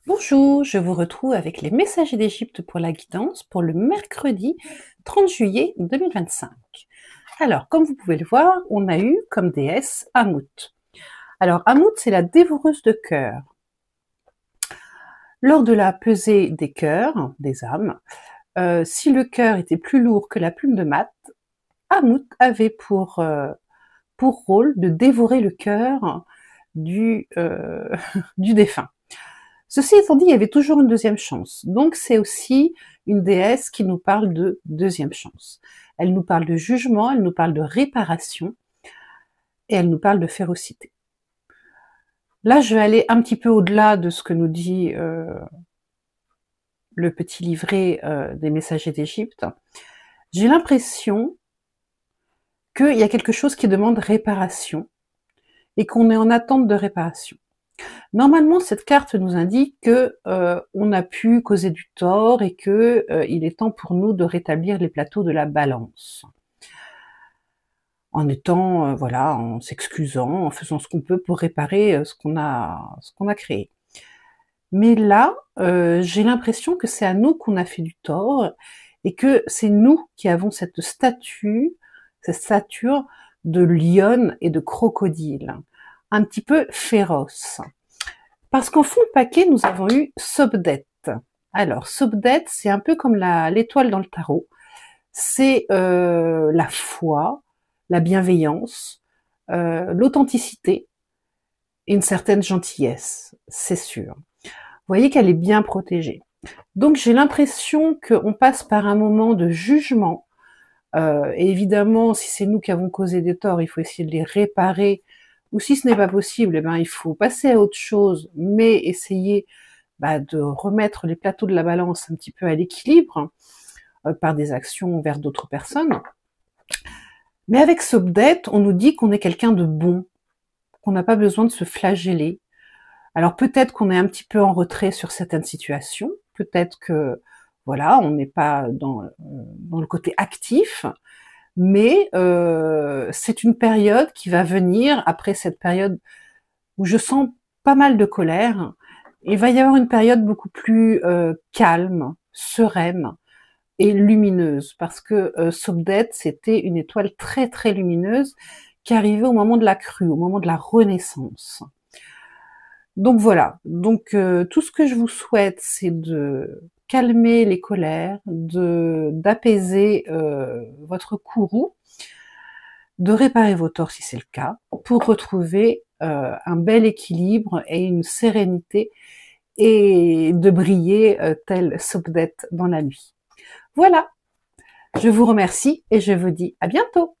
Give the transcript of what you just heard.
Bonjour, je vous retrouve avec les messagers d'Égypte pour la guidance pour le mercredi 30 juillet 2025. Alors, comme vous pouvez le voir, on a eu comme déesse Amout. Alors, Amout, c'est la dévoreuse de cœur. Lors de la pesée des cœurs, des âmes, si le cœur était plus lourd que la plume de mat, Amout avait pour rôle de dévorer le cœur du défunt. Ceci étant dit, il y avait toujours une deuxième chance. Donc c'est aussi une déesse qui nous parle de deuxième chance. Elle nous parle de jugement, elle nous parle de réparation et elle nous parle de férocité. Là, je vais aller un petit peu au-delà de ce que nous dit le petit livret des messagers d'Égypte. J'ai l'impression qu'il y a quelque chose qui demande réparation et qu'on est en attente de réparation. Normalement, cette carte nous indique que on a pu causer du tort et que il est temps pour nous de rétablir les plateaux de la balance, en étant voilà, en s'excusant, en faisant ce qu'on peut pour réparer ce qu'on a créé. Mais là, j'ai l'impression que c'est à nous qu'on a fait du tort et que c'est nous qui avons cette stature de lionne et de crocodile, un petit peu féroce. Parce qu'en fond de paquet, nous avons eu Sobdet. Alors, Sobdet, c'est un peu comme l'étoile dans le tarot. C'est la foi, la bienveillance, l'authenticité et une certaine gentillesse, c'est sûr. Vous voyez qu'elle est bien protégée. Donc, j'ai l'impression qu'on passe par un moment de jugement. Et évidemment, si c'est nous qui avons causé des torts, il faut essayer de les réparer. Ou si ce n'est pas possible, eh ben, il faut passer à autre chose, mais essayer de remettre les plateaux de la balance un petit peu à l'équilibre par des actions vers d'autres personnes. Mais avec Sobdet, on nous dit qu'on est quelqu'un de bon, qu'on n'a pas besoin de se flageller. Alors peut-être qu'on est un petit peu en retrait sur certaines situations, peut-être que voilà, on n'est pas dans le côté actif, mais c'est une période qui va venir après cette période où je sens pas mal de colère. Il va y avoir une période beaucoup plus calme, sereine et lumineuse, parce que Sobdet, c'était une étoile très très lumineuse qui arrivait au moment de la crue, au moment de la renaissance. Donc voilà, donc tout ce que je vous souhaite, c'est de calmer les colères, d'apaiser votre courroux, de réparer vos torts si c'est le cas, pour retrouver un bel équilibre et une sérénité et de briller tel Sobdet dans la nuit. Voilà, je vous remercie et je vous dis à bientôt.